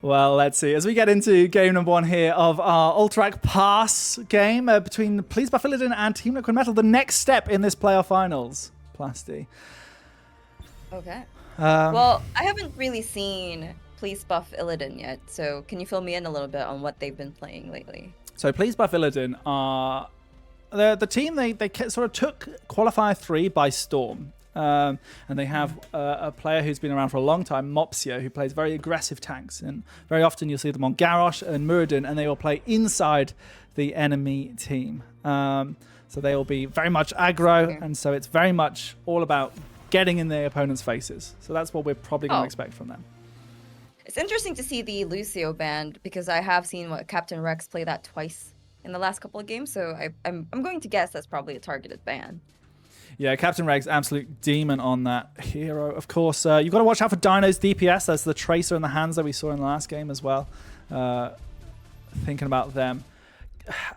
Well, let's see. As we get into game number 1 here of our Ultrac Pass game between Please Buff Illidan and Team Liquid Metal, the next step in this playoff finals. Plasty. Okay. Well, I haven't really seen Please Buff Illidan yet, so can you fill me in a little bit on what they've been playing lately? So Please Buff Illidan are the team, they sort of took Qualifier 3 by storm. And they have a player who's been around for a long time, Mopsio, who plays very aggressive tanks. And very often you'll see them on Garrosh and Muradin, and they will play inside the enemy team. So they will be very much aggro, and so it's very much all about getting in their opponent's faces. So that's what we're probably going to expect from them. It's interesting to see the Lucio band, because I have seen Captain Rex play that twice in the last couple of games, so I'm going to guess that's probably a targeted ban. Yeah, Captain Reg's absolute demon on that hero. Of course, you've got to watch out for Dino's DPS. That's the Tracer in the hands that we saw in the last game as well. Thinking about them.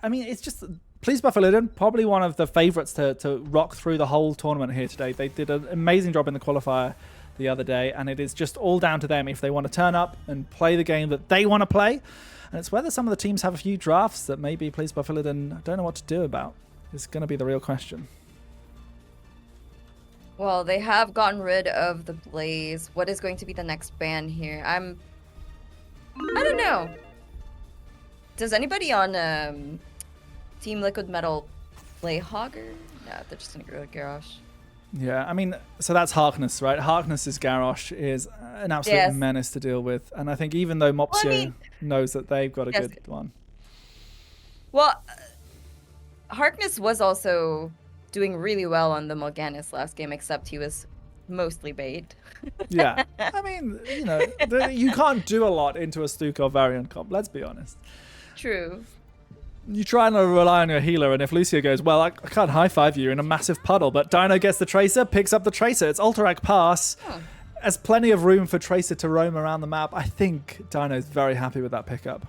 I mean, it's just... Please Buff Illidan, probably one of the favorites to rock through the whole tournament here today. They did an amazing job in the qualifier the other day, and it is just all down to them if they want to turn up and play the game that they want to play. And it's whether some of the teams have a few drafts that maybe Please Buff Illidan don't know what to do about. It's going to be the real question. Well, they have gotten rid of the Blaze. What is going to be the next ban here? I don't know. Does anybody on Team Liquid Metal play Hogger? No, they're just gonna go with Garrosh. Yeah, I mean, so that's Harkness, right? Harkness's Garrosh is an absolute menace to deal with. And I think even though Mopsio knows that they've got a good one. Well, Harkness was also doing really well on the Morganis last game, except he was mostly bait. Yeah. I mean, you know, you can't do a lot into a Stukov variant comp, let's be honest. True. You try and rely on your healer, and if Lucio goes, well, I can't high-five you in a massive puddle, but Dino gets the Tracer, picks up the Tracer. It's Ultrac Pass. There's plenty of room for Tracer to roam around the map. I think Dino's very happy with that pickup.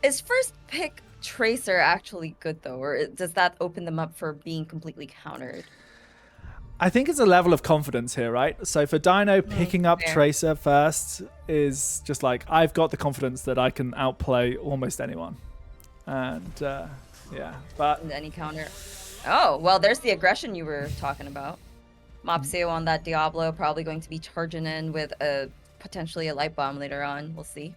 Is first pick Tracer actually good though, or does that open them up for being completely countered? I think it's a level of confidence here, right? So for Dino, picking up Tracer first is just like, I've got the confidence that I can outplay almost anyone. And yeah, but... Any counter. Oh, well, there's the aggression you were talking about. Mopsio on that Diablo, probably going to be charging in with potentially a light bomb later on. We'll see.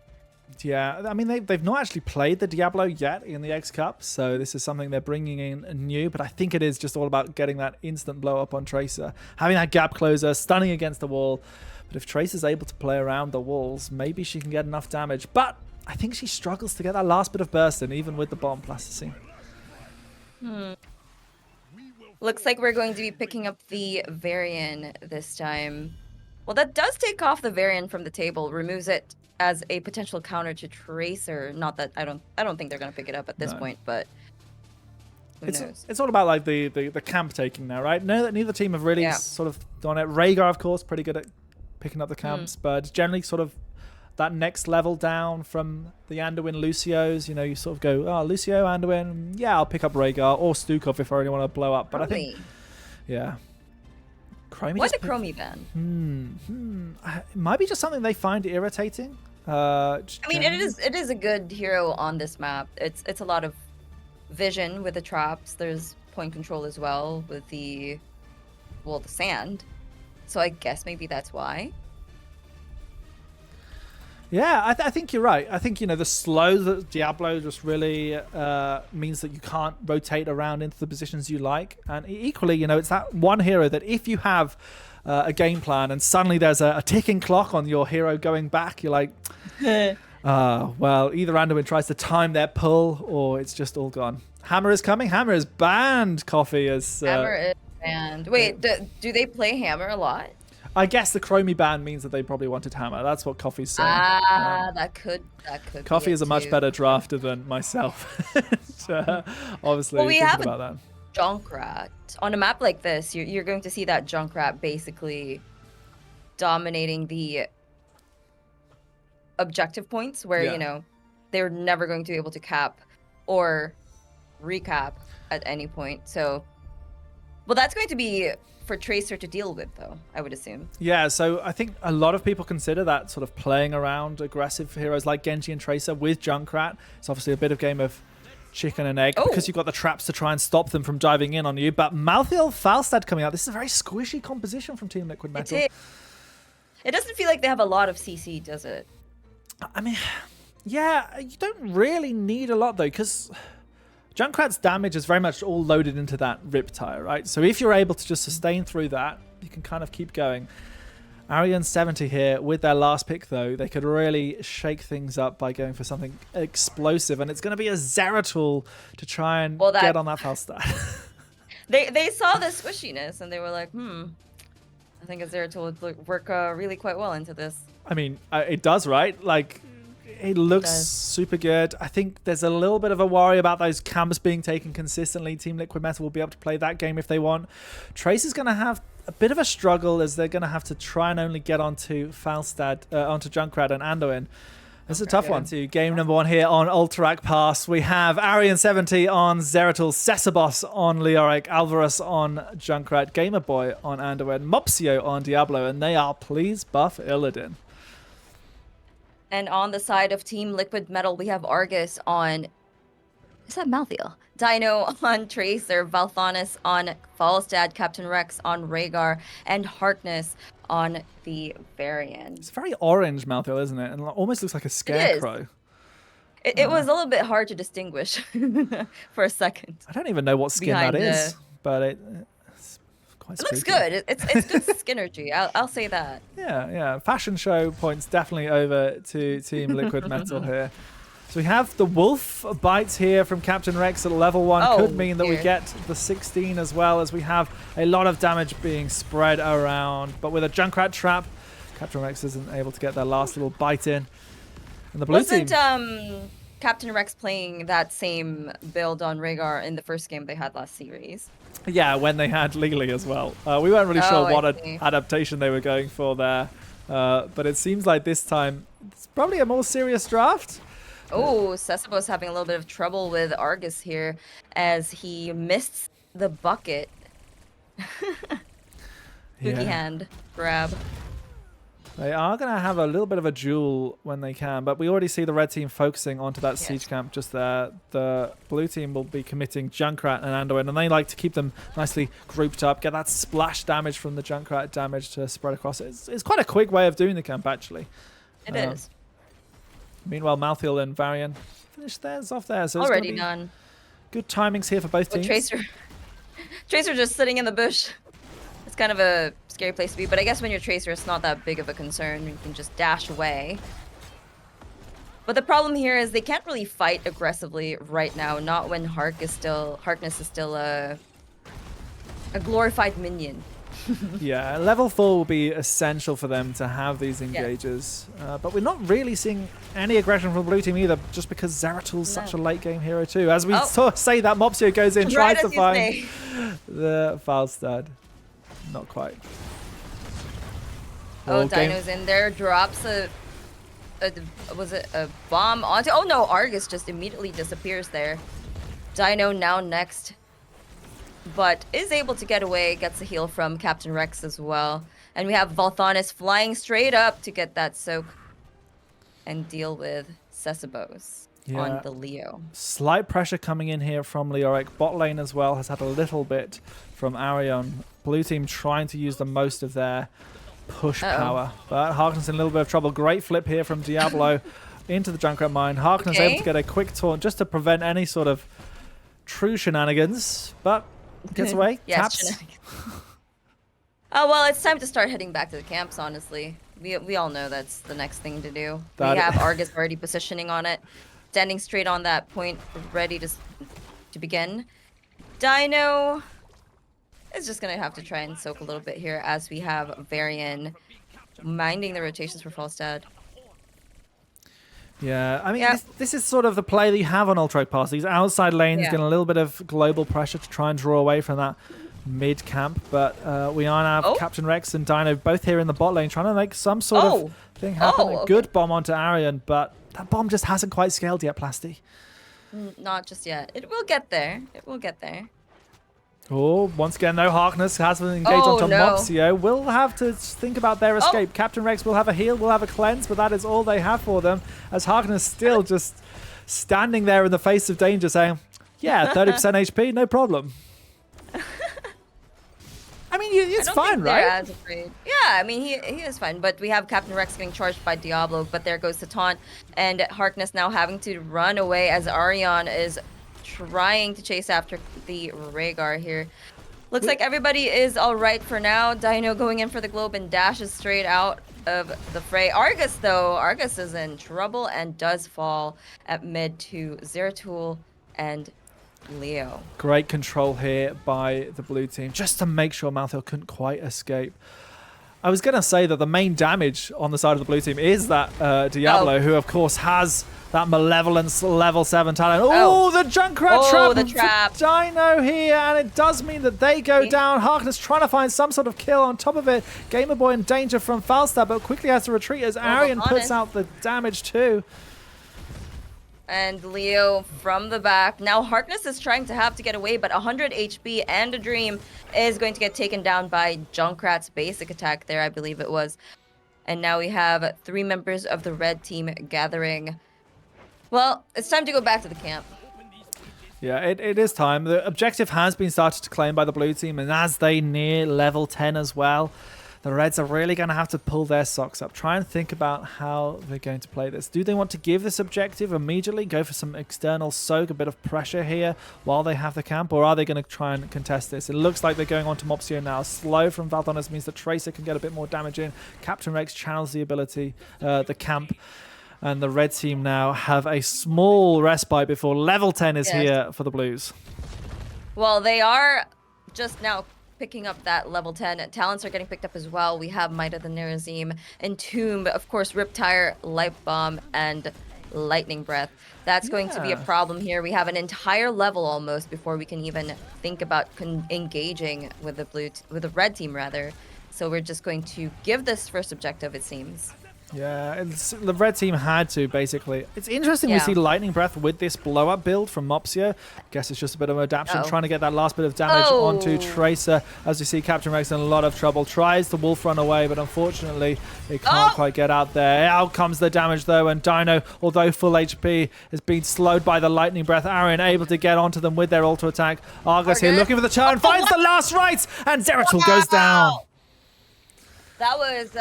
Yeah, I mean, they've not actually played the Diablo yet in the X Cup, so this is something they're bringing in new, but I think it is just all about getting that instant blow up on Tracer, having that gap closer, stunning against the wall. But if Tracer's able to play around the walls, maybe she can get enough damage, but I think she struggles to get that last bit of burst in, even with the bomb plasticine. Looks like we're going to be picking up the Varian this time. Well, that does take off the Varian from the table, removes it as a potential counter to Tracer. Not that I don't think they're going to pick it up at this point, but who knows? It's all about like the camp taking now, right? Neither team have really sort of done it. Rhaegar, of course, pretty good at picking up the camps, but generally sort of that next level down from the Anduin Lucios. You know, you sort of go, oh, Lucio, Anduin, yeah, I'll pick up Rhaegar or Stukov if I really want to blow up. But I think, yeah. Chromie. What's a Chromie ban? It might be just something they find irritating. I mean, it is a good hero on this map. It's a lot of vision with the traps. There's point control as well with the sand. So I guess maybe that's why. Yeah, I think you're right. I think, you know, the slow that Diablo just really means that you can't rotate around into the positions you like. And equally, you know, it's that one hero that if you have a game plan and suddenly there's a ticking clock on your hero going back, you're like, well, either Anduin tries to time their pull or it's just all gone. Hammer is coming. Hammer is banned. Coffee is... Hammer is banned. Wait, do they play Hammer a lot? I guess the Chromie ban means that they probably wanted Hammer. That's what Coffee's saying. That could Coffee is a much better drafter than myself. Obviously, well, we have about that. Junkrat. On a map like this, you're going to see that Junkrat basically dominating the objective points where, you know, they're never going to be able to cap or recap at any point. So, well, that's going to be for Tracer to deal with, though, I would assume. Yeah, so I think a lot of people consider that sort of playing around aggressive heroes like Genji and Tracer with Junkrat. It's obviously a bit of game of chicken and egg because you've got the traps to try and stop them from diving in on you. But Malthael Falstad coming out. This is a very squishy composition from Team Liquid Metal. It doesn't feel like they have a lot of CC, does it? I mean, yeah, you don't really need a lot, though, because Junkrat's damage is very much all loaded into that Riptire, right? So if you're able to just sustain through that, you can kind of keep going. Arian 70 here with their last pick, though. They could really shake things up by going for something explosive, and it's going to be a Zeratul to try and get on that Falstad. They saw the squishiness, and they were like, I think a Zeratul would work really quite well into this. I mean, it does, right? Like, it looks super good. I think there's a little bit of a worry about those camps being taken consistently. Team Liquid Metal will be able to play that game if they want. Tracer's going to have a bit of a struggle as they're going to have to try and only get onto Falstad, onto Junkrat and Anduin. It's a tough one too. Game number 1 here on Ultrac Pass. We have Arian 70 on Zeratul, Cesabos on Leoric, Alvarez on Junkrat, Gamer Boy on Anduin, Mopsio on Diablo, and they are please buff Illidan. And on the side of Team Liquid Metal, we have Argus on... Is that Malthael? Dino on Tracer, Valthanis on Falstad, Captain Rex on Rhaegar, and Harkness on the Varian. It's very orange Malthael, isn't it? And it almost looks like a scarecrow. It was a little bit hard to distinguish for a second. I don't even know what skin that is, but it's quite spooky. Looks good. It's good skinergy. I'll say that. Yeah. Fashion show points definitely over to Team Liquid Metal here. So we have the wolf bites here from Captain Rex at level 1. Could mean that we get the 16 as well, as we have a lot of damage being spread around. But with a Junkrat trap, Captain Rex isn't able to get their last little bite in. And the blue team... Wasn't Captain Rex playing that same build on Rhaegar in the first game they had last series? Yeah, when they had Lily as well. We weren't really sure what adaptation they were going for there. But it seems like this time it's probably a more serious draft. Oh, Cesabos having a little bit of trouble with Argus here as he missed the bucket. Spooky hand grab. They are going to have a little bit of a duel when they can, but we already see the red team focusing onto that siege camp just there. The blue team will be committing Junkrat and Anduin, and they like to keep them nicely grouped up, get that splash damage from the Junkrat damage to spread across. It's quite a quick way of doing the camp, actually. It is. Meanwhile, Malthael and Varian finished theirs off there. So already done. Good timings here for both teams. Tracer just sitting in the bush. It's kind of a scary place to be, but I guess when you're Tracer, it's not that big of a concern. You can just dash away. But the problem here is they can't really fight aggressively right now, not when Harkness is still a glorified minion. Yeah, level 4 will be essential for them to have these engages. But we're not really seeing any aggression from the blue team either, just because Zeratul's such a late game hero too. As we say that, Mopsio goes in, tries to find the Falstad. Not quite. Dino's in there, drops was it a bomb onto... Oh no, Argus just immediately disappears there. Dino now next, but is able to get away, gets a heal from Captain Rex as well. And we have Valthanis flying straight up to get that soak and deal with Cesabos on the Leo. Slight pressure coming in here from Leoric. Bot lane as well has had a little bit from Arion. Blue team trying to use the most of their push power. But Harkness in a little bit of trouble. Great flip here from Diablo into the Junkrat mine. Harkness able to get a quick taunt just to prevent any sort of true shenanigans, but gets away. Taps. Oh, well, it's time to start heading back to the camps, honestly. We all know that's the next thing to do. We have Argus already positioning on it, standing straight on that point, ready to begin. Dino is just going to have to try and soak a little bit here as we have Varian minding the rotations for Falstad. Yeah, I mean, this is sort of the play that you have on Ultrac Pass. These outside lanes getting a little bit of global pressure to try and draw away from that mid camp, but we are now Captain Rex and Dino both here in the bot lane trying to make some sort of thing happen. A good bomb onto Arian, but that bomb just hasn't quite scaled yet, Plasty. Not just yet. It will get there. It will get there. Oh, once again, no Harkness has been engaged onto no. Mopsio. We'll have to think about their escape. Captain Rex will have a heal, will have a cleanse, but that is all they have for them. As Harkness still just standing there in the face of danger saying, yeah, 30% HP, no problem. I mean, it's fine, right? They're as afraid. Yeah, I mean, he is fine. But we have Captain Rex getting charged by Diablo, but there goes the taunt. And Harkness now having to run away as Arion is trying to chase after the Rhaegar here. Looks like everybody is all right for now. Dino going in for the globe and dashes straight out of the fray. Argus, though, Argus is in trouble and does fall at mid to Zeratul and Leo. Great control here by the blue team, just to make sure Malthael couldn't quite escape. I was going to say that the main damage on the side of the blue team is that Diablo, who of course has that Malevolence level 7 talent. Oh, the Junkrat trap! The trap. Dino here, and it does mean that they go down. Harkness trying to find some sort of kill on top of it. Gamer Boy in danger from Falstad, but quickly has to retreat as Arion puts out the damage too. And Leo from the back. Now Harkness is trying to get away, but 100 HP and a Dream is going to get taken down by Junkrat's basic attack there, I believe it was. And now we have 3 members of the red team gathering. Well, it's time to go back to the camp. Yeah, it is time. The objective has been started to claim by the blue team, and as they near level 10 as well, the Reds are really going to have to pull their socks up. Try and think about how they're going to play this. Do they want to give this objective immediately, go for some external soak, a bit of pressure here while they have the camp, or are they going to try and contest this? It looks like they're going on to Mopsio now. Slow from Valdonis means the Tracer can get a bit more damage in. Captain Rex channels the ability, the camp. And the red team now have a small respite before level 10 is here for the Blues. Well, they are just now picking up that level 10. Talents are getting picked up as well. We have Might of the Nerazim, Entomb, of course, Riptire, Light Bomb, and Lightning Breath. That's going to be a problem here. We have an entire level almost before we can even think about engaging with the red team rather. So we're just going to give this first objective, it seems. Yeah, the red team had to, basically. It's interesting we see Lightning Breath with this blow-up build from Mopsio. Guess it's just a bit of an adaptation, trying to get that last bit of damage onto Tracer. As you see, Captain Rex in a lot of trouble. Tries the Wolf run away, but unfortunately, it can't quite get out there. Out comes the damage, though, and Dino, although full HP, is being slowed by the Lightning Breath. Arion able to get onto them with their auto attack. Argus here looking for the turn, finds the last rights, and Zeratul goes down. That was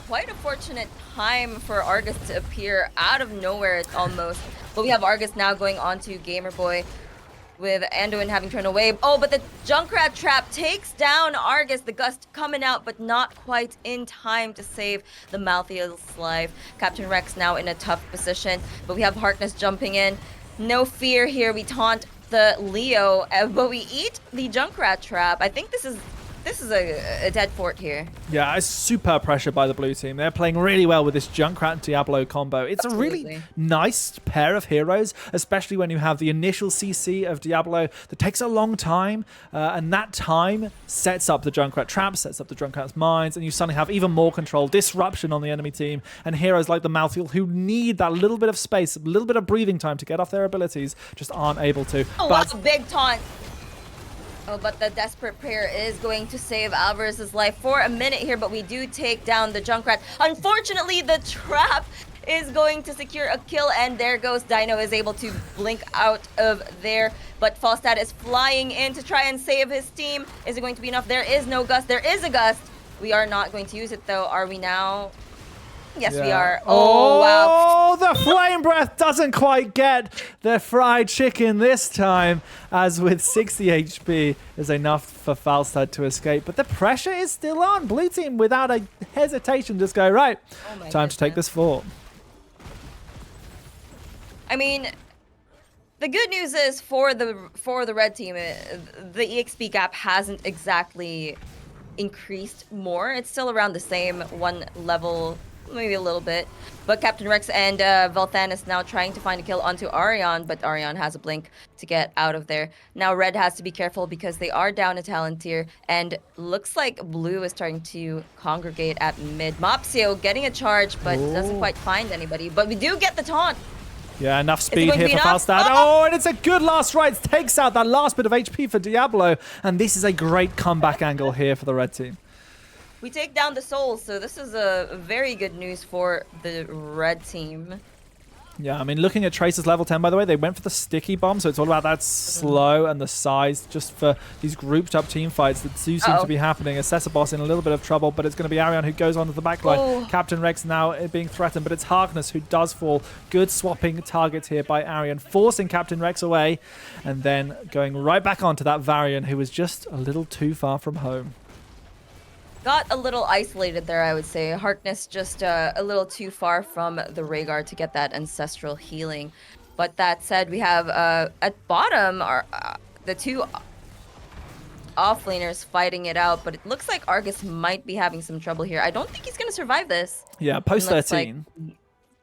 quite a fortunate time for Argus to appear out of nowhere almost. But we have Argus now going on to Gamer Boy with Anduin having turned away. Oh, but the Junkrat trap takes down Argus. The Gust coming out, but not quite in time to save the Malthael's life. Captain Rex now in a tough position, but we have Harkness jumping in. No fear here. We taunt the Leo, but we eat the Junkrat trap. I think this is a dead fort here. Yeah, it's super pressure by the blue team. They're playing really well with this Junkrat and Diablo combo. It's a really nice pair of heroes, especially when you have the initial CC of Diablo that takes a long time, and that time sets up the Junkrat traps, sets up the Junkrat's mines, and you suddenly have even more control, disruption on the enemy team, and heroes like the Malthael who need that little bit of space, a little bit of breathing time to get off their abilities, just aren't able to. Oh, that's a big taunt. Oh, but the Desperate Prayer is going to save Alvarez's life for a minute here, but we do take down the Junkrat. Unfortunately, the trap is going to secure a kill, and there goes Dino is able to blink out of there, but Falstad is flying in to try and save his team. Is it going to be enough? There is no Gust. There is a Gust. We are not going to use it, though. Are we now? Yes, we are. Oh, wow. Oh, the Flame Breath doesn't quite get the fried chicken this time, as with 60 HP is enough for Falstad to escape. But the pressure is still on. Blue team, without a hesitation, just go, right, time to take this fort. I mean, the good news is for the red team, the EXP gap hasn't exactly increased more. It's still around the same one level, maybe a little bit. But Captain Rex and Valthanis now trying to find a kill onto Arion, but Arion has a blink to get out of there. Now Red has to be careful because they are down a talent tier, and looks like Blue is starting to congregate at mid. Mopsio getting a charge, but doesn't quite find anybody. But we do get the taunt. Yeah, enough speed going to here be for enough? Falstad. Oh! Oh, and it's a good last strike. Takes out that last bit of HP for Diablo. And this is a great comeback angle here for the red team. We take down the souls, so this is a very good news for the red team. Yeah, I mean, looking at Tracer's level 10, by the way, they went for the sticky bomb, so it's all about that slow and the size just for these grouped up team fights that do seem to be happening. Boss in a little bit of trouble, but it's going to be Arion who goes onto the back line. Oh. Captain Rex now being threatened, but it's Harkness who does fall. Good swapping targets here by Arion, forcing Captain Rex away, and then going right back onto that Varian who was just a little too far from home. Got a little isolated there, I would say. Harkness just a little too far from the Rhaegar to get that ancestral healing. But that said, we have at bottom are the two offlaners fighting it out. But it looks like Argus might be having some trouble here. I don't think he's going to survive this. Yeah, post 13.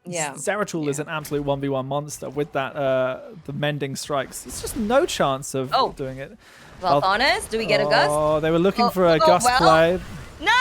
Yeah. Zeratul is an absolute 1v1 monster with that the mending strikes. There's just no chance of doing it. Well, honest, do we get a gust? Oh, they were looking for a gust play. Nah!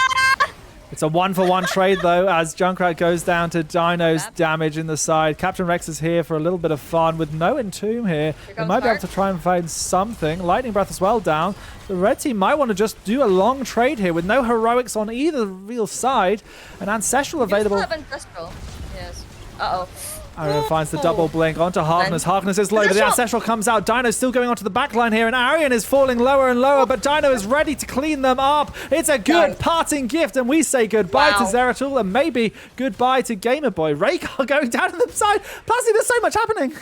It's a 1-for-1 trade, though, as Junkrat goes down to Dino's damage in the side. Captain Rex is here for a little bit of fun with no Entomb here. They might be able to try and find something. Lightning Breath as well down. The red team might want to just do a long trade here with no heroics on either real side. An Ancestral available. Still have Ancestral. Yes. Uh-oh. Arion finds the double blink onto Harkness. Harkness is low, but the Ancestral comes out. Dino's still going onto the back line here, and Arion is falling lower and lower, but Dino is ready to clean them up. It's a good parting gift, and we say goodbye to Zeratul, and maybe goodbye to Gamerboy. Rhaegar going down to the side. Plus, there's so much happening.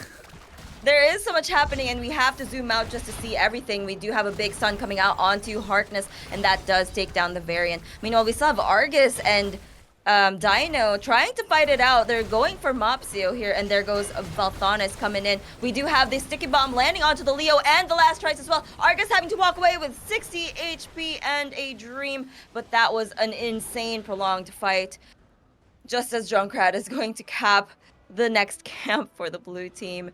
There is so much happening, and we have to zoom out just to see everything. We do have a big sun coming out onto Harkness, and that does take down the Variant. Meanwhile, we still have Argus and Dino trying to fight it out. They're going for Mopsio here, and there goes Valthanis coming in. We do have the sticky bomb landing onto the Leo and the last tries as well. Argus having to walk away with 60 HP and a dream, but that was an insane prolonged fight. Just as Junkrat is going to cap the next camp for the blue team.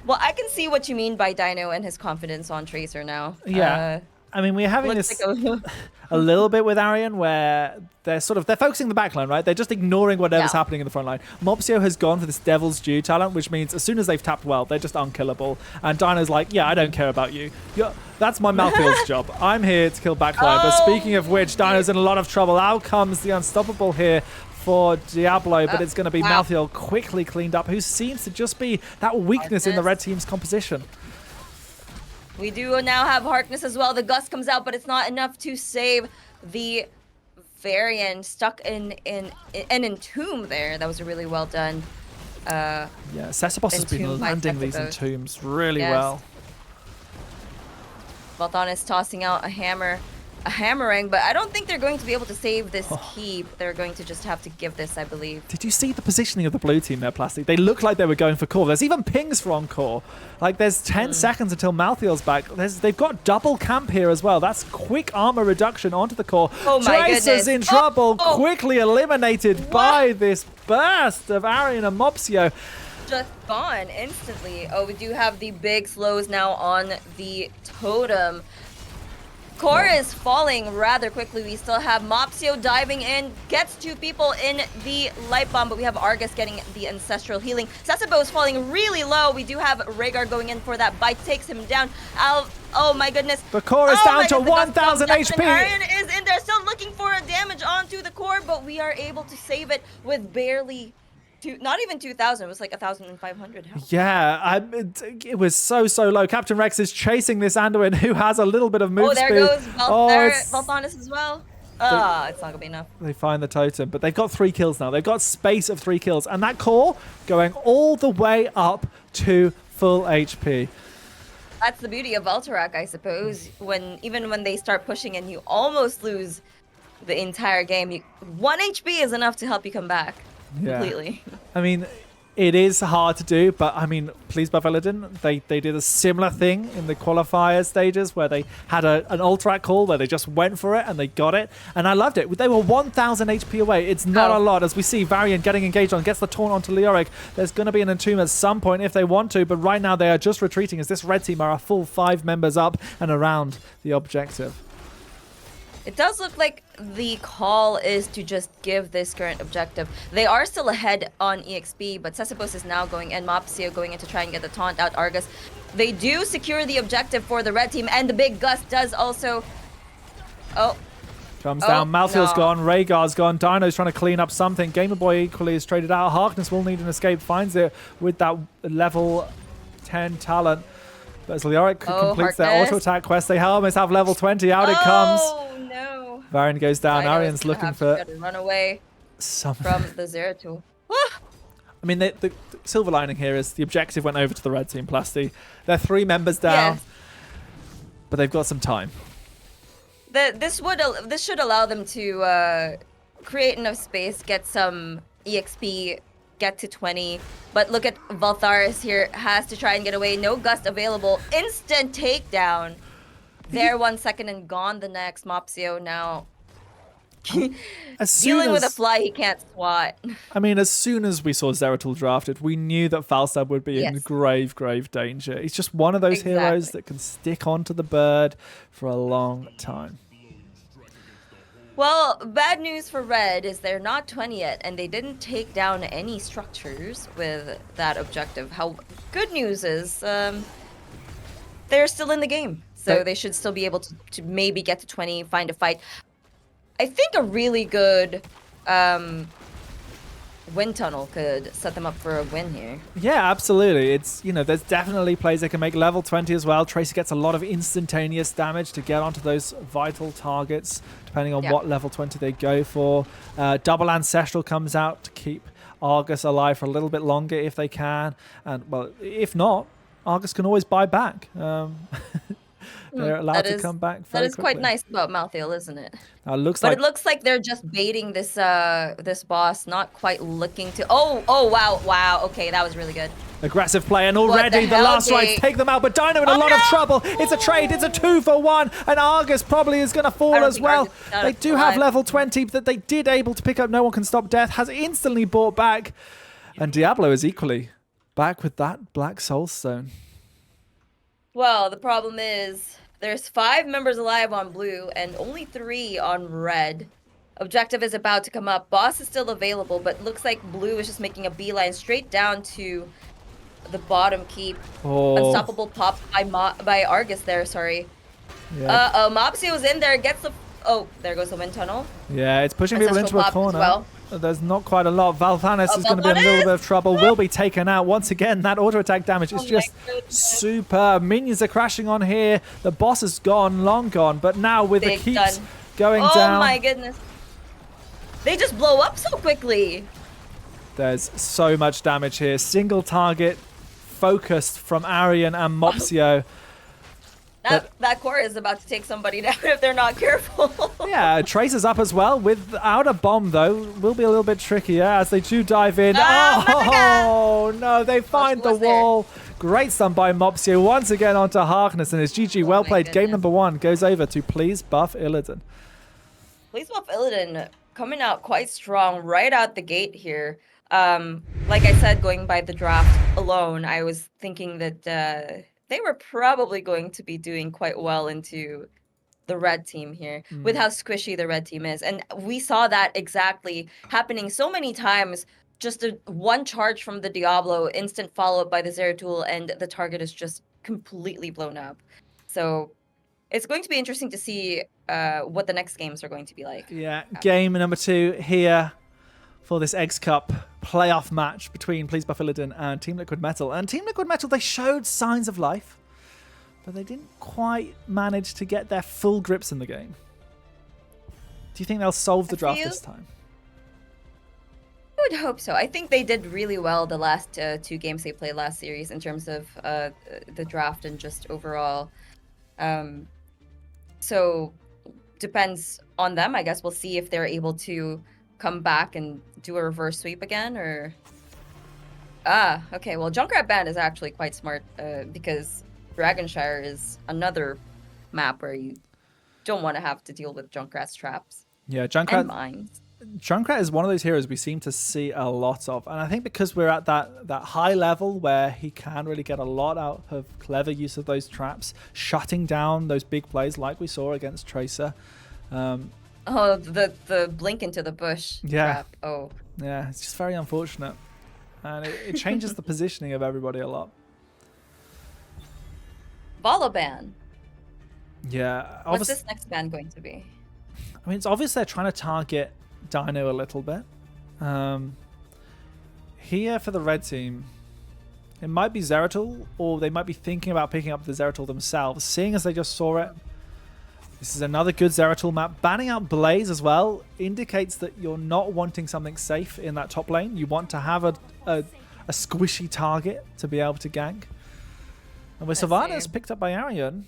Well, I can see what you mean by Dino and his confidence on Tracer now. Yeah. I mean, we're having this a little bit with Arion where they're focusing the backline, right? They're just ignoring whatever's happening in the front line. Mopsio has gone for this Devil's Due talent, which means as soon as they've tapped well, they're just unkillable. And Dino's like, yeah, I don't care about you. That's my Malfield's job. I'm here to kill backline. But speaking of which, Dino's in a lot of trouble. Out comes the Unstoppable here for Diablo, but it's going to be Malfield quickly cleaned up, who seems to just be that weakness in the red team's composition. We do now have Harkness as well. The gust comes out, but it's not enough to save the Varian stuck in an Entomb there. That was really well done. Yeah, Boss has been landing these Entombs really well. Valthanis tossing out a hammering, but I don't think they're going to be able to save this keep. They're going to just have to give this, I believe. Did you see the positioning of the blue team there, Plastic? They look like they were going for core. There's even pings for encore. Like, there's 10 seconds until Malthiel's back. They've got double camp here as well. That's quick armor reduction onto the core. Oh my Tracer's in trouble, quickly eliminated by this burst of Arion and Mopsio. Just gone instantly. Oh, we do have the big slows now on the totem. Core is falling rather quickly. We still have Mopsio diving in, gets two people in the light bomb, but we have Argus getting the ancestral healing. Sasebo is falling really low. We do have Rhaegar going in for that bite, takes him down. Oh my goodness. The core is down to 1,000 HP. Arion is in there, still looking for a damage onto the core, but we are able to save it with barely not even 2,000. It was like 1,500 health. Yeah, it was so low. Captain Rex is chasing this Anduin, who has a little bit of move speed. There goes Valthanis as well. It's not going to be enough. They find the totem, but they've got 3 kills now. They've got space of 3 kills. And that core going all the way up to full HP. That's the beauty of Alterac, I suppose. Even when they start pushing and you almost lose the entire game, 1 HP is enough to help you come back. Completely. I mean, it is hard to do, but I mean, please, by Illidan, they did a similar thing in the qualifier stages where they had an Alterac call where they just went for it and they got it, and I loved it. They were 1,000 HP away. It's not a lot, as we see Varian getting engaged on, gets the taunt onto Leoric. There's going to be an Entomb at some point if they want to, but right now they are just retreating as this red team are a full 5 members up and around the objective. It does look like the call is to just give this current objective. They are still ahead on EXP, but Cesipos is now going, and Mopsio going in to try and get the taunt out Argus. They do secure the objective for the red team, and the big gust does also... Oh. Comes down, Malthael's no. gone, Rhaegar's gone, Dino's trying to clean up something. Gamer Boy equally is traded out. Harkness will need an escape, finds it with that level 10 talent. But as Leoric completes their auto-attack quest, they almost have level 20. Out it comes. Oh, no. Varian goes down. Dino Arian's looking for... run away from the Zeratul. I mean, the silver lining here is the objective went over to the red team, Plasty. They're 3 members down, but they've got some time. This should allow them to create enough space, get some EXP, get to 20. But look at Valtharis here, has to try and get away. No gust available. Instant takedown. There 1 second and gone the next. Mopsio now dealing with a fly he can't swat. I mean, as soon as we saw Zeratul drafted, we knew that Falstad would be in grave danger. He's just one of those heroes that can stick onto the bird for a long time. Well, bad news for Red is they're not 20 yet, and they didn't take down any structures with that objective. Good news is they're still in the game, so they should still be able to maybe get to 20, find a fight. I think a really good wind tunnel could set them up for a win here. Yeah, absolutely. It's, there's definitely plays that can make level 20 as well. Tracer gets a lot of instantaneous damage to get onto those vital targets, depending on what level 20 they go for. Double Ancestral comes out to keep Argus alive for a little bit longer if they can. And, well, if not, Argus can always buy back. They're allowed to come back very That is quickly. quite nice about Malthael, isn't it? It looks it looks like they're just baiting this this boss, not quite looking to... Oh, wow. Okay, that was really good. Aggressive play, and already the last rights take them out, but Dino in a lot of trouble. It's a trade, it's a 2-for-1, and Argus probably is going to fall as well. They do have level 20 that they did able to pick up. No One Can Stop Death has instantly brought back, and Diablo is equally back with that Black Soul Stone. Well, the problem is there's 5 members alive on blue and only 3 on red. Objective is about to come up. Boss is still available, but looks like blue is just making a beeline straight down to the bottom keep. Unstoppable pop by Argus there, sorry. Yeah. Mopsio's in there, gets the... Oh, there goes the wind tunnel. Yeah, it's pushing people into a corner. There's not quite a lot. Valthanis is going to be in a little bit of trouble. Will be taken out. Once again, that auto attack damage is just superb. Minions are crashing on here. The boss is gone, long gone. But now with the keeps going down. Oh my goodness. They just blow up so quickly. There's so much damage here. Single target focused from Arian and Mopsio. That core is about to take somebody down if they're not careful. Yeah, Tracer's up as well. Without a bomb, though, will be a little bit trickier as they do dive in. Oh, no, they find the wall. Great stun by Mopsio. Once again onto Harkness, and it's GG. Well played. Game number 1 goes over to Please Buff Illidan. Please Buff Illidan coming out quite strong right out the gate here. Like I said, going by the draft alone, I was thinking that... they were probably going to be doing quite well into the red team here with how squishy the red team is. And we saw that exactly happening so many times. Just one charge from the Diablo, instant follow-up by the Zeratul, and the target is just completely blown up. So it's going to be interesting to see what the next games are going to be like. Yeah, game number 2 here for this Eggs Cup playoff match between Please Buff Illidan and Team Liquid Metal. And Team Liquid Metal, they showed signs of life, but they didn't quite manage to get their full grips in the game. Do you think they'll solve the draft this time? I would hope so. I think they did really well the last 2 games they played last series in terms of the draft and just overall. So depends on them. I guess we'll see if they're able to come back and do a reverse sweep again, or... okay. Well, Junkrat Band is actually quite smart because Dragonshire is another map where you don't want to have to deal with Junkrat's traps. Yeah, and mines. Junkrat is one of those heroes we seem to see a lot of, and I think because we're at that high level where he can really get a lot out of clever use of those traps, shutting down those big plays like we saw against Tracer. Oh, the blink into the bush Yeah. trap. Oh. Yeah, it's just very unfortunate. And it changes the positioning of everybody a lot. Voloban. Yeah. What's this next ban going to be? I mean, it's obvious they're trying to target Dino a little bit. Here for the red team, it might be Zeratul, or they might be thinking about picking up the Zeratul themselves, seeing as they just saw it. This is another good Zeratul map. Banning out Blaze as well indicates that you're not wanting something safe in that top lane. You want to have a squishy target to be able to gank. And with Sylvanas picked up by Arian,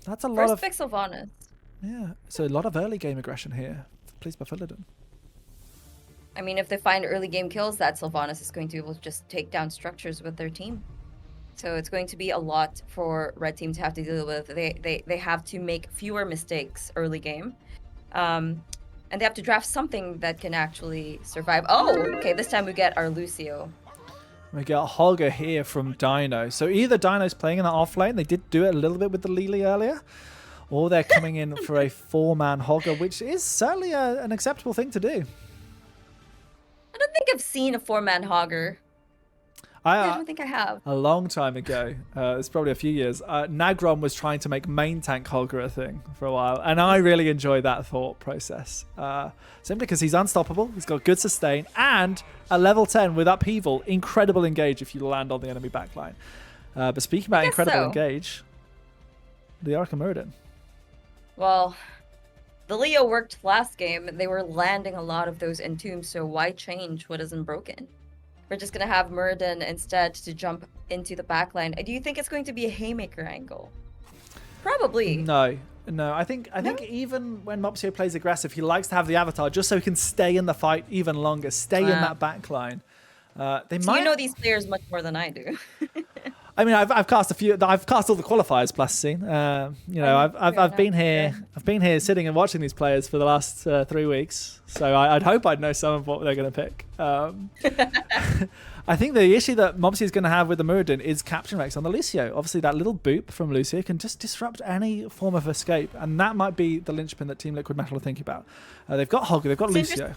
that's a lot of... First pick Sylvanas. Yeah, so a lot of early game aggression here. Please by Illidan. I mean, if they find early game kills, that Sylvanas is going to be able to just take down structures with their team. So it's going to be a lot for red team to have to deal with. They have to make fewer mistakes early game. And they have to draft something that can actually survive. Oh, okay, this time we get our Lucio. We got Holger here from Dino. So either Dino's playing in the off lane, they did do it a little bit with the Lily earlier, or they're coming in for a 4-man Holger, which is certainly an acceptable thing to do. I don't think I've seen a 4-man Hogger. I don't think I have. A long time ago, it's probably a few years, Nagron was trying to make main tank Holger a thing for a while, and I really enjoy that thought process. Simply because he's unstoppable, he's got good sustain, and a level 10 with upheaval, incredible engage if you land on the enemy backline. But speaking about incredible engage, the Muradin. Well, the Leo worked last game. They were landing a lot of those entombs, so why change what isn't broken? We're just going to have Muradin instead to jump into the backline. Do you think it's going to be a haymaker angle? Probably. No. I think even when Mopsio plays aggressive, he likes to have the avatar just so he can stay in the fight even longer, stay in that backline. You know these players much more than I do. I mean, I've cast a few. I've cast all the qualifiers plus scene. I've been here. I've been here sitting and watching these players for the last 3 weeks. So I'd hope I'd know some of what they're going to pick. I think the issue that Mopsy is going to have with the Muradin is Captain Rex on the Lucio. Obviously, that little boop from Lucio can just disrupt any form of escape, and that might be the linchpin that Team Liquid Metal are thinking about. They've got Hogger, they've got Lucio.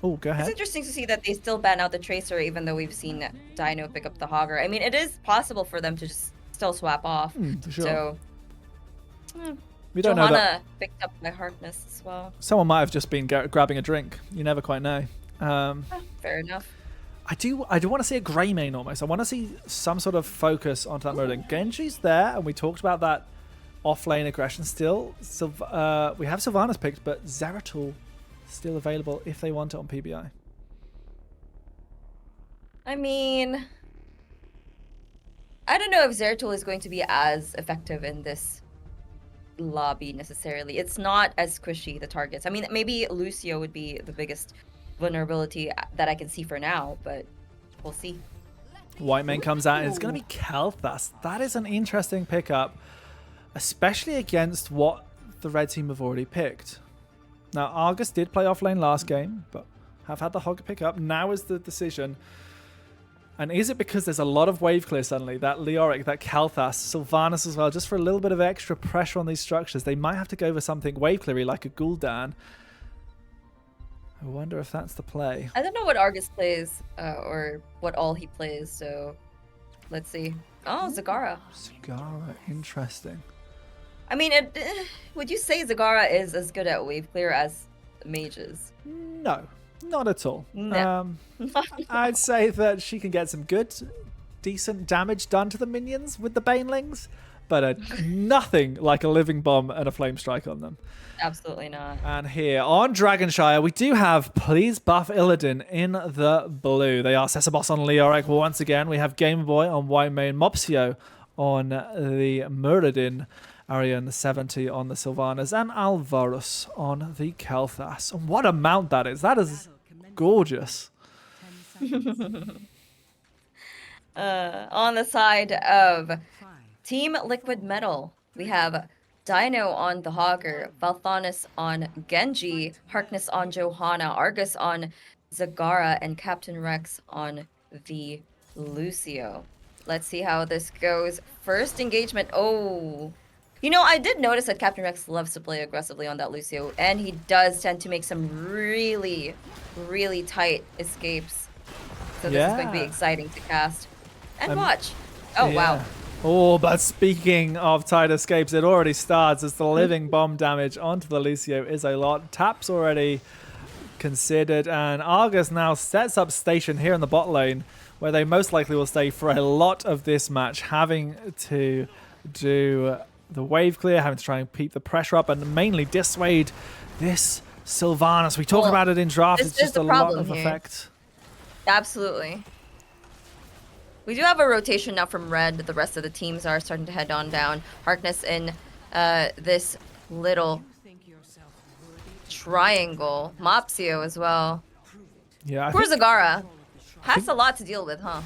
Oh, go ahead. It's interesting to see that they still ban out the Tracer, even though we've seen Dino pick up the Hogger. I mean, it is possible for them to just still swap off. For sure. So, we don't know that. Picked up by Harkness as well. Someone might have just been grabbing a drink. You never quite know. Fair enough. I do want to see a grey main almost. I want to see some sort of focus onto that Muradin. Genji's there, and we talked about that off-lane aggression still. We have Sylvanas picked, but Zeratul still available if they want it on PBI. I mean, I don't know if Zeratul is going to be as effective in this lobby necessarily. It's not as squishy, the targets. I mean, maybe Lucio would be the biggest vulnerability that I can see for now, but we'll see. White main comes out, and it's going to be Kel'Thas. That is an interesting pickup, especially against what the red team have already picked. Now, Argus did play off lane last game, but have had the Hogger pick up. Now is the decision. And is it because there's a lot of wave clear suddenly? That Leoric, that Kel'Thas, Sylvanas as well, just for a little bit of extra pressure on these structures. They might have to go for something wave cleary like a Gul'dan. I wonder if that's the play. I don't know what Argus plays, or what all he plays, so let's see. Oh, Zagara. Zagara, interesting. I mean, would you say Zagara is as good at wave clear as mages? No, not at all. No. I'd say that she can get some good, decent damage done to the minions with the Banelings, but nothing like a living bomb and a flame strike on them. Absolutely not. And here on Dragonshire, we do have Please Buff Illidan in the blue. They are Cesabos on Leoric once again. We have Game Boy on white main, Mopsio on the Muradin, Arian 70 on the Sylvanas, and Alvarus on the Kel'Thas. And what a mount that is. That is gorgeous. On the side of Team Liquid Metal, we have Dino on the Hogger, Valthanis on Genji, Harkness on Johanna, Argus on Zagara, and Captain Rex on the Lucio. Let's see how this goes. First engagement. Oh, You know, I did notice that Captain Rex loves to play aggressively on that Lucio, and he does tend to make some really, really tight escapes. So this is going to be Yeah. exciting to cast and watch. Oh, Yeah. wow. Oh, but speaking of tight escapes, it already starts as the living bomb damage onto the Lucio is a lot. Tap's already considered, and Argus now sets up station here in the bot lane, where they most likely will stay for a lot of this match, having to do the wave clear, having to try and keep the pressure up, and mainly dissuade this Sylvanas. We talked about it in draft, it's just a lot of effect. Absolutely. We do have a rotation now from red. The rest of the teams are starting to head on down. Harkness in this little triangle. Mopsio as well. Yeah, Poor Zagara. Has a lot to deal with, huh?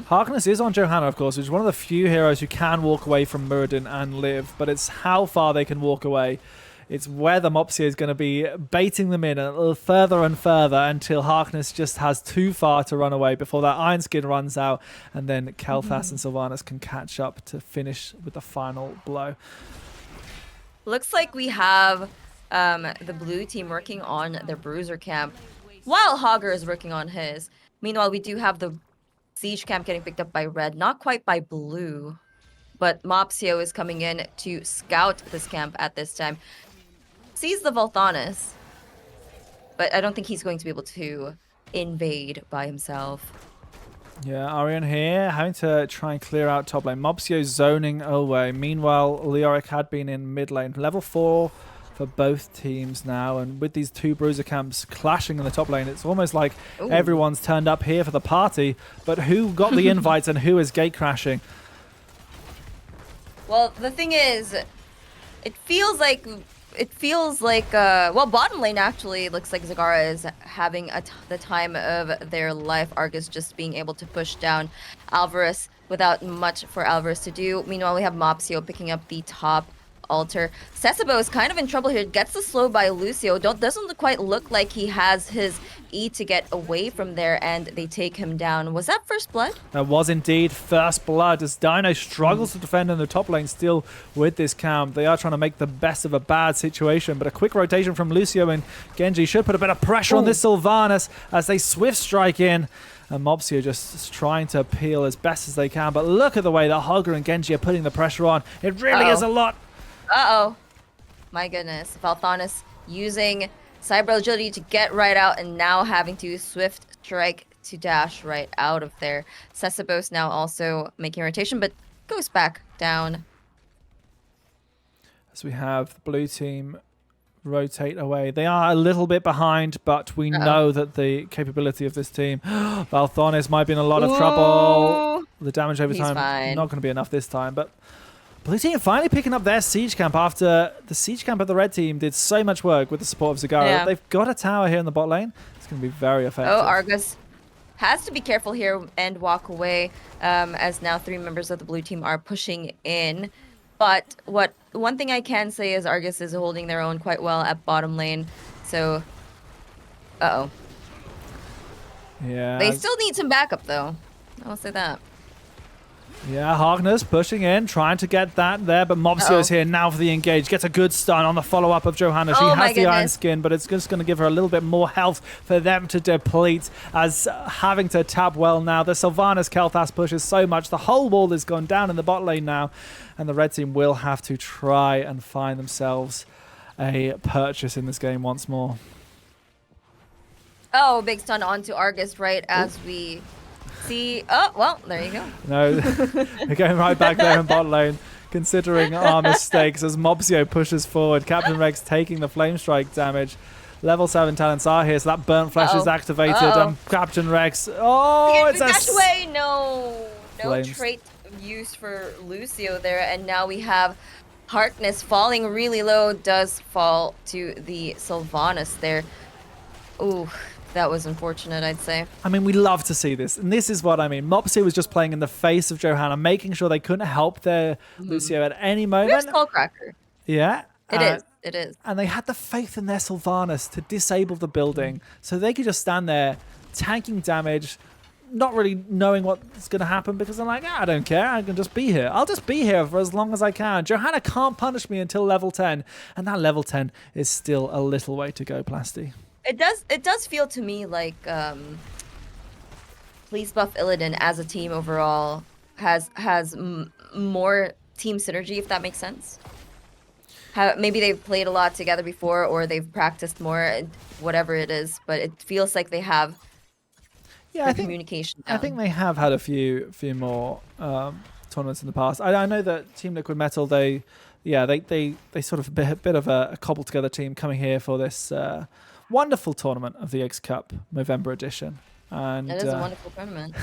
Harkness is on Johanna, of course, which is one of the few heroes who can walk away from Muradin and live, but it's how far they can walk away. It's where the Mopsio is going to be baiting them in a little further and further until Harkness just has too far to run away before that Iron Skin runs out, and then Kel'Thas and Sylvanas can catch up to finish with the final blow. Looks like we have the blue team working on their bruiser camp, while Hogger is working on his. Meanwhile, we do have the siege camp getting picked up by red, not quite by blue, but Mopsio is coming in to scout this camp at this time. Sees the Volthanis, but I don't think he's going to be able to invade by himself. Yeah, Arion here having to try and clear out top lane. Mopsio zoning away. Meanwhile, Leoric had been in mid lane. Level 4 for both teams now, and with these two bruiser camps clashing in the top lane, it's almost like everyone's turned up here for the party, but who got the invites and who is gate crashing? Well, the thing is, it feels like well, bottom lane actually looks like Zagara is having the time of their life. Argus just being able to push down Alvarez without much for Alvarez to do. Meanwhile, we have Mopsio picking up the top altar. Sesabo is kind of in trouble here. Gets the slow by Lucio. Doesn't quite look like he has his E to get away from there, and they take him down. Was that first blood? That was indeed first blood as Dino struggles to defend in the top lane still with this camp. They are trying to make the best of a bad situation, but a quick rotation from Lucio and Genji should put a bit of pressure on this Sylvanas as they swift strike in. And Mopsio just trying to peel as best as they can, but look at the way that Hogger and Genji are putting the pressure on. It really is a lot. Uh-oh. My goodness. Valthanis using cyber agility to get right out and now having to swift strike to dash right out of there. Sesabos now also making rotation, but goes back down. As we have the blue team rotate away. They are a little bit behind, but we know that the capability of this team. Valthanis might be in a lot of trouble. The damage over time not going to be enough this time, but blue team finally picking up their siege camp after the siege camp of the red team did so much work with the support of Zagara. Yeah. They've got a tower here in the bot lane. It's going to be very effective. Oh, Argus has to be careful here and walk away as now 3 members of the blue team are pushing in. But one thing I can say is Argus is holding their own quite well at bottom lane. So, yeah, they still need some backup though. I'll say that. Yeah, Harkness pushing in, trying to get that there, but Mopsio is here now for the engage. Gets a good stun on the follow-up of Johanna. She has the Iron Skin, but it's just going to give her a little bit more health for them to deplete as having to tap well now. The Sylvanas Kel'Thas pushes so much. The whole wall has gone down in the bot lane now, and the red team will have to try and find themselves a purchase in this game once more. Oh, big stun onto Argus right as we... see, oh, well, there you go. No, we're going right back there in bot lane, considering our mistakes as Mopsio pushes forward. Captain Rex taking the flame strike damage. Level 7 talents are here, so that burnt flesh is activated. Captain Rex, it's a dash away. No trait use for Lucio there, and now we have Harkness falling really low. Does fall to the Sylvanas there. Ooh. That was unfortunate, I'd say. I mean, we love to see this. And this is what I mean. Mopsio was just playing in the face of Johanna, making sure they couldn't help their Lucio at any moment. Skullcracker. Yeah. It is. And they had the faith in their Sylvanas to disable the building. So they could just stand there, tanking damage, not really knowing what's going to happen because I'm like, I don't care. I can just be here. I'll just be here for as long as I can. Johanna can't punish me until level 10, and that level 10 is still a little way to go, Plasty. It does feel to me like Please Buff Illidan as a team overall has more team synergy, if that makes sense. Maybe they've played a lot together before, or they've practiced more, whatever it is. But it feels like they have communication down. I think they have had a few more tournaments in the past. I know that Team Liquid Metal, they sort of a bit of a cobbled together team coming here for this wonderful tournament of the X Cup November edition. And it is a wonderful tournament.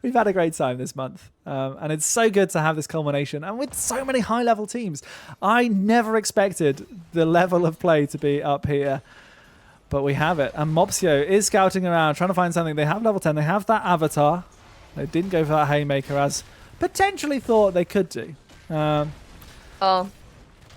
We've had a great time this month, and it's so good to have this culmination, and with so many high-level teams. I never expected the level of play to be up here, but we have it. And Mopsio is scouting around, trying to find something. They have level 10. They have that avatar. They didn't go for that Haymaker, as potentially thought they could do.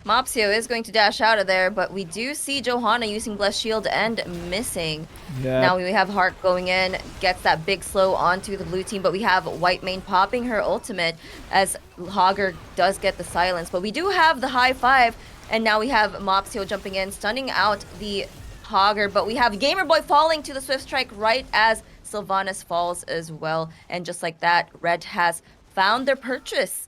Mopsio is going to dash out of there, but we do see Johanna using Blessed Shield and missing. Yeah. Now we have Hark going in, gets that big slow onto the blue team, but we have Whitemane popping her ultimate as Hogger does get the silence. But we do have the high five, and now we have Mopsio jumping in, stunning out the Hogger, but we have Gamerboy falling to the Swift Strike right as Sylvanas falls as well. And just like that, Red has found their purchase.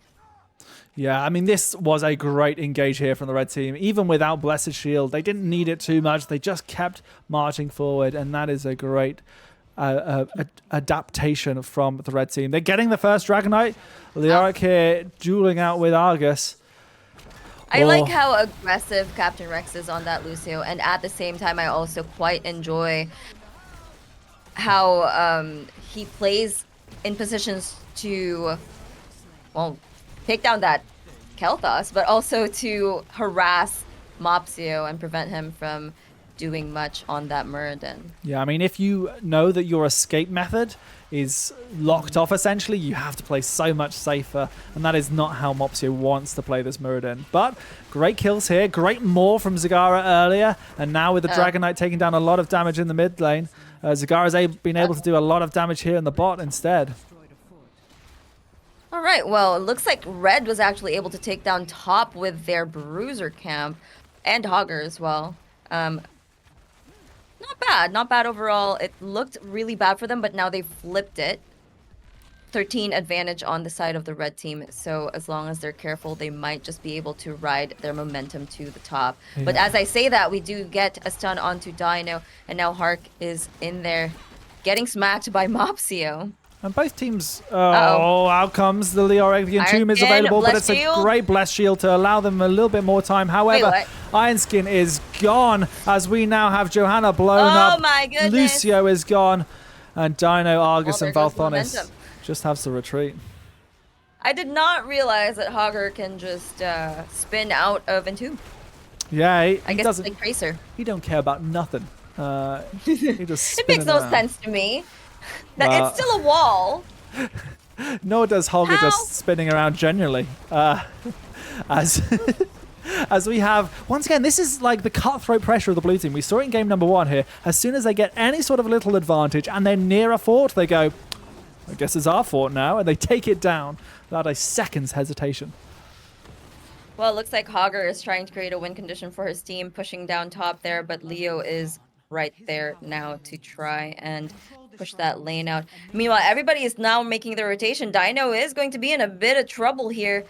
Yeah, I mean, this was a great engage here from the red team. Even without Blessed Shield, they didn't need it too much. They just kept marching forward, and that is a great adaptation from the red team. They're getting the first Dragonite. Leoric here dueling out with Argus. I like how aggressive Captain Rex is on that Lucio, and at the same time, I also quite enjoy how he plays in positions to, well, take down that Kel'Thas, but also to harass Mopsio and prevent him from doing much on that Muradin. Yeah, I mean, if you know that your escape method is locked off, essentially, you have to play so much safer, and that is not how Mopsio wants to play this Muradin. But great kills here, great maul from Zagara earlier, and now with the Dragonite taking down a lot of damage in the mid lane, Zagara's been able to do a lot of damage here in the bot instead. All right, well, it looks like Red was actually able to take down top with their Bruiser camp and Hogger as well. Not bad overall. It looked really bad for them, but now they flipped it. 13 advantage on the side of the red team, so as long as they're careful, they might just be able to ride their momentum to the top. Yeah. But as I say that, we do get a stun onto Dino, and now Hark is in there getting smacked by Mopsio. And both teams, out comes the Leoric. The Entomb is available, but it's a great Blessed Shield to allow them a little bit more time. However, Iron Skin is gone as we now have Johanna blown up. My goodness. Lucio is gone. And Dino, Argus, and Valthonis just have to retreat. I did not realize that Hogger can just spin out of Entomb. Yeah, I guess it's like Tracer. He don't care about nothing. He just it makes no sense to me. It's still a wall. Nor does Hogger just spinning around generally. As we have, once again, this is like the cutthroat pressure of the blue team. We saw it in game number 1 here. As soon as they get any sort of little advantage and they're near a fort, they go, I guess it's our fort now, and they take it down without a second's hesitation. Well, it looks like Hogger is trying to create a win condition for his team, pushing down top there, but Leo is right there now to try and push that lane out. Meanwhile, everybody is now making their rotation. Dino is going to be in a bit of trouble here.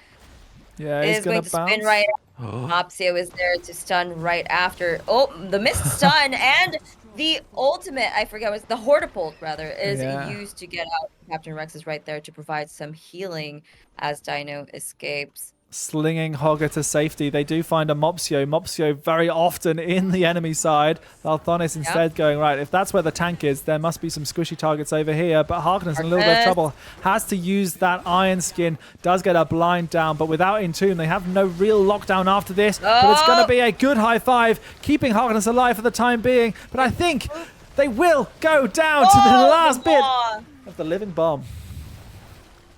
Yeah, he's going to spin right after. Mopsio is there to stun right after. Oh, the missed stun and the ultimate, I forget, was the Hortipult rather, is used to get out. Captain Rex is right there to provide some healing as Dino escapes. Slinging Hogger to safety. They do find a Mopsio. Mopsio very often in the enemy side. Valthonis instead going, right, if that's where the tank is, there must be some squishy targets over here. But Harkness in a little bit of trouble. Has to use that Iron Skin. Does get a blind down, but without Entomb, they have no real lockdown after this. But it's going to be a good high five, keeping Harkness alive for the time being. But I think they will go down to the last bit of the living bomb.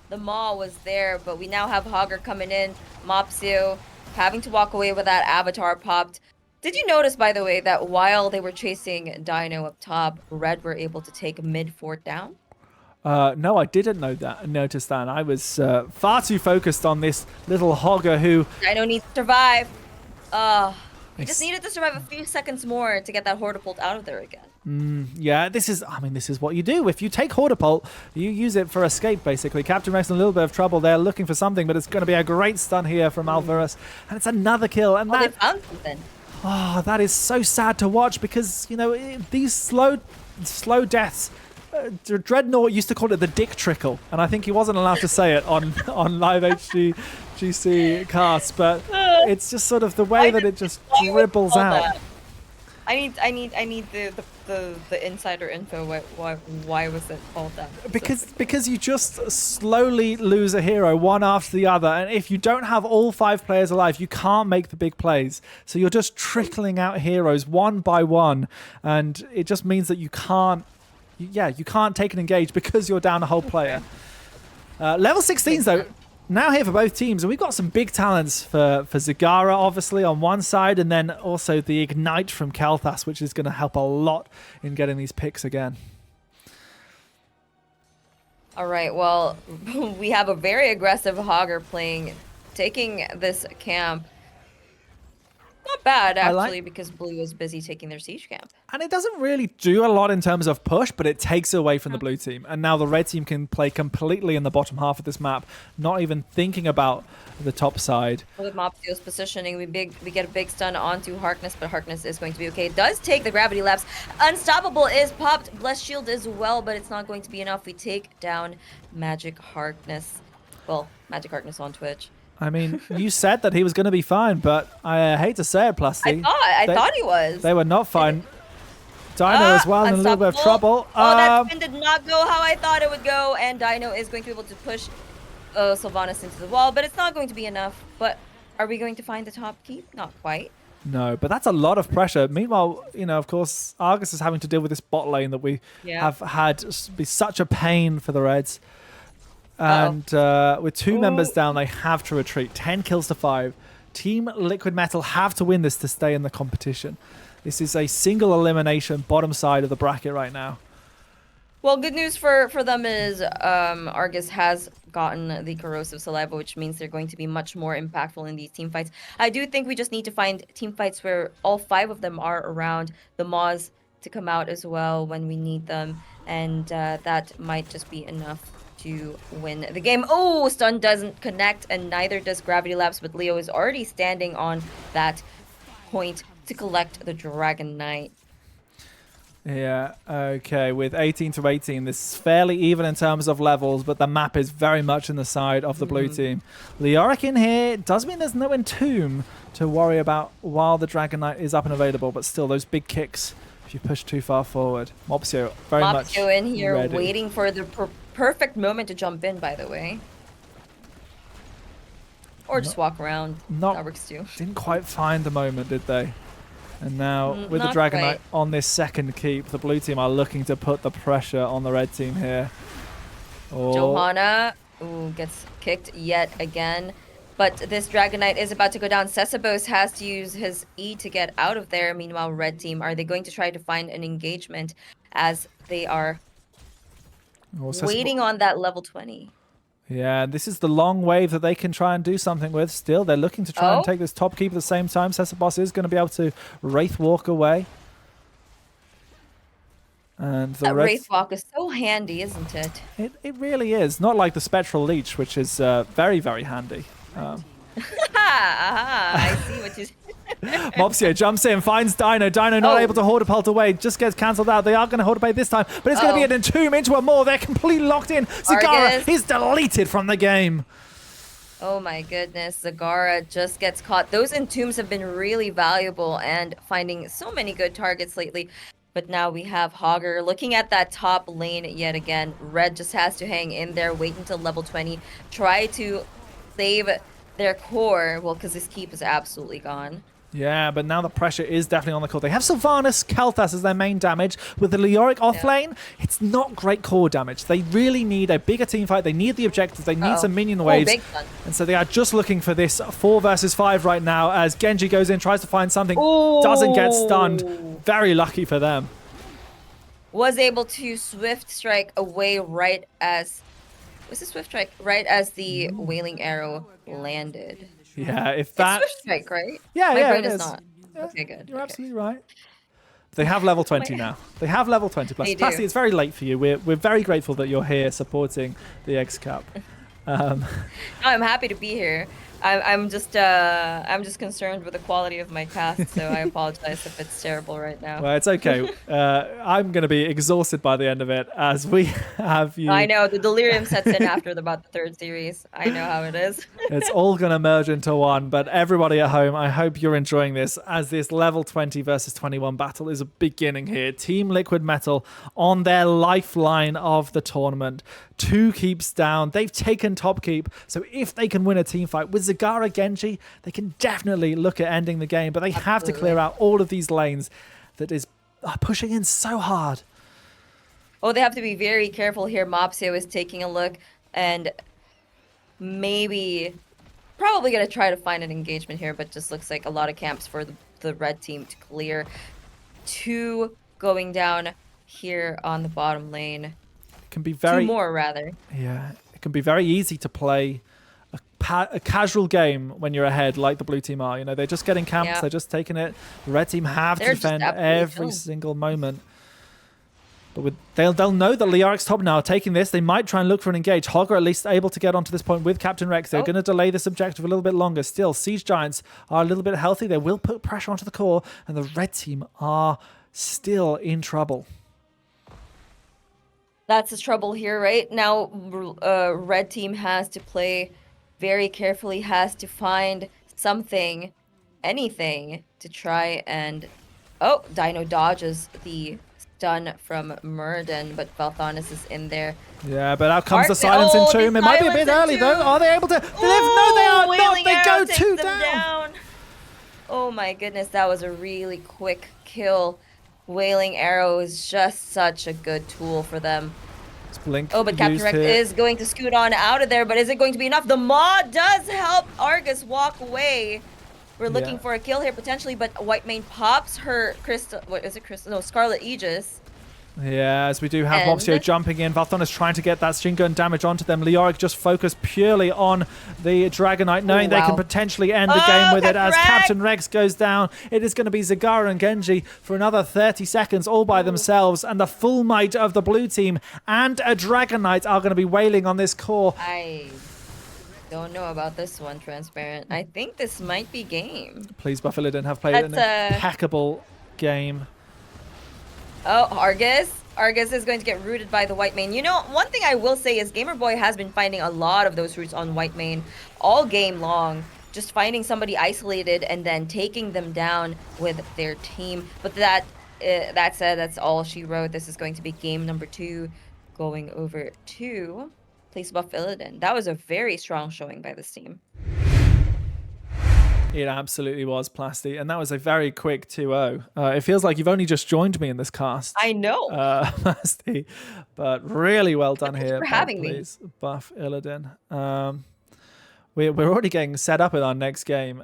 The maw was there, but we now have Hogger coming in. Mopsio having to walk away with that avatar popped. Did you notice, by the way, that while they were chasing Dino up top, Red were able to take mid fort down? No, I didn't notice that. I was far too focused on this little hogger who... Dino needs to survive. We just needed to survive a few seconds more to get that Hortipult out of there again. Yeah, this is what you do. If you take Hortipult, you use it for escape, basically. Captain Rex in a little bit of trouble there, looking for something, but it's going to be a great stun here from Alvarez. And it's another kill. And they found something. Oh, that is so sad to watch because, these slow deaths... Dreadnought used to call it the dick trickle, and I think he wasn't allowed to say it on live GC cast, but it's just sort of the way that it just dribbles out. I need the insider info. Why was it called that? Because you just slowly lose a hero one after the other, and if you don't have all 5 players alive, you can't make the big plays. So you're just trickling out heroes one by one, and it just means that you can't take an engage because you're down a whole player. Level 16s, though, now here for both teams. And we've got some big talents for Zagara, obviously, on one side. And then also the Ignite from Kel'Thas, which is going to help a lot in getting these picks again. All right, well, we have a very aggressive Hogger taking this camp. Not bad, actually, because Blue is busy taking their siege camp. And it doesn't really do a lot in terms of push, but it takes away from the blue team. And now the red team can play completely in the bottom half of this map, not even thinking about the top side. With Mopsio's positioning, we get a big stun onto Harkness, but Harkness is going to be okay. It does take the gravity lapse. Unstoppable is popped. Blessed Shield as well, but it's not going to be enough. We take down Magic Harkness. Well, Magic Harkness on Twitch. I mean, you said that he was going to be fine, but I hate to say it, Plusty. I thought he was. They were not fine. Dino as well in a little bit of trouble. Oh, that spin did not go how I thought it would go, and Dino is going to be able to push Sylvanas into the wall, but it's not going to be enough. But are we going to find the top keep? Not quite. No, but that's a lot of pressure. Meanwhile, of course, Argus is having to deal with this bot lane that we have had be such a pain for the Reds. And with 2 members down, they have to retreat. 10 kills to 5. Team Liquid Metal have to win this to stay in the competition. This is a single elimination bottom side of the bracket right now. Well, good news for them is Argus has gotten the Corrosive Saliva, which means they're going to be much more impactful in these team fights. I do think we just need to find team fights where all 5 of them are around, the Maws to come out as well when we need them, and that might just be enough to win the game. Oh, stun doesn't connect, and neither does gravity lapse, but Leo is already standing on that point to collect the Dragon Knight. Yeah, okay, with 18 to 18, this is fairly even in terms of levels, but the map is very much in the side of the blue team. Leoric in here does mean there's no Entomb to worry about while the Dragon Knight is up and available, but still, those big kicks if you push too far forward. Mopsio very much in here ready. Waiting for the perfect moment to jump in, by the way. Or just walk around. That works too. Didn't quite find the moment, did they? And now, with the Dragon Knight on this second keep, the blue team are looking to put the pressure on the red team here. Oh. Johanna gets kicked yet again. But this Dragon Knight is about to go down. Cesabos has to use his E to get out of there. Meanwhile, red team, are they going to try to find an engagement as they are waiting on that level 20? Yeah, this is the long wave that they can try and do something with. Still, they're looking to try and take this top keep at the same time. Cesabos is going to be able to Wraith Walk away. And the Wraith Walk is so handy, isn't it? It really is. Not like the Spectral Leech, which is very, very handy. I see what you said. Mopsio jumps in, finds Dino. Dino not able to Hortipult away, just gets cancelled out. They are going to Hortipult this time, but it's going to be an Entomb into a Maw. They're completely locked in. Zagara is deleted from the game. Oh my goodness, Zagara just gets caught. Those Entombs have been really valuable and finding so many good targets lately. But now we have Hogger looking at that top lane yet again. Red just has to hang in there, wait until level 20, try to save their core. Well, because this keep is absolutely gone. Yeah, but now the pressure is definitely on the core. They have Sylvanas, Kel'Thas as their main damage. With the Leoric off lane, it's not great core damage. They really need a bigger team fight. They need the objectives. They need some minion waves. And so they are just looking for this 4 versus 5 right now as Genji goes in, tries to find something, doesn't get stunned. Very lucky for them. was able to Swift Strike away right as... Was it Swift Strike? Right as the Wailing Arrow landed. Yeah, if It's that... Swift Strike, right? Yeah, My yeah, brain it is is. not. Yeah, Okay, good. you're Okay. absolutely right. They have level 20 My- now. They have level 20 plus. They do. Plasty, it's very late for you. We're very grateful that you're here supporting the Eggs Cup. No, I'm happy to be here. I'm just concerned with the quality of my cast, so I apologize if it's terrible right now. Well, it's okay. I'm going to be exhausted by the end of it as we have you. I know the delirium sets in after about the third series. I know how it is. It's all going to merge into one, but everybody at home, I hope you're enjoying this as this level 20 versus 21 battle is beginning here. Team Liquid Metal on their lifeline of the tournament. 2 keeps down. They've taken top keep, so if they can win a team fight with Zagara Genji, they can definitely look at ending the game, but they have to clear out all of these lanes that is pushing in so hard. Oh, they have to be very careful here. Mopsio is taking a look and probably going to try to find an engagement here, but just looks like a lot of camps for the red team to clear. 2 going down here on the bottom lane. It can be very... 2 more, rather. Yeah, it can be very easy to play a casual game when you're ahead, like the blue team are. You know, they're just getting camps, Yeah. they're just taking it. The red team have to They're just defend absolutely every chilling. single moment. But they'll know that Liaric's top now are taking this. They might try and look for an engage. Hog are at least able to get onto this point with Captain Rex. They're going to delay this objective a little bit longer. Still, Siege Giants are a little bit healthy. They will put pressure onto the core, and the red team are still in trouble. That's the trouble here, right? Now, red team has to play very carefully, has to find something, anything, to try and... Oh, Dino dodges the stun from Murden, but Valthonis is in there. Yeah, but out comes the Arc- silence in oh, Tomb. the It might be a silence bit in early, though. Tomb. Are they able to... no, they are not. Wailing They Arrow go takes 2 them down. Oh my goodness, that was a really quick kill. Wailing Arrow is just such a good tool for them. Blink Oh, but Captain used Rex here. is going to scoot on out of there, but is it going to be enough? The Maw does help Argus walk away. We're looking for a kill here potentially, but Whitemane pops her crystal... What is it? Crystal? No, Scarlet Aegis. Yeah, as we do have And- Mopsio jumping in. Valthonis trying to get that string gun damage onto them. Leoric just focused purely on the Dragonite, knowing they can wow. potentially end the game with it as Captain Rex! Captain Rex goes down. It is going to be Zagara and Genji for another 30 seconds all by themselves, and the full might of the blue team and a Dragonite are going to be wailing on this core. I don't know about this one, Transparent. I think this might be game. Please, Buff Illidan have played an impeccable game. Oh, Argus. Argus is going to get rooted by the Whitemane. You know, one thing I will say is Gamerboy has been finding a lot of those roots on Whitemane all game long. Just finding somebody isolated and then taking them down with their team. But that said, that's all she wrote. This is going to be game number 2 going over to Place Buff Illidan. That was a very strong showing by this team. It absolutely was, Plasty, and that was a very quick 2-0. It feels like you've only just joined me in this cast. I know. Plasty, but really well done Thank you here. for having me. Please, Buff Illidan. We're already getting set up in our next game.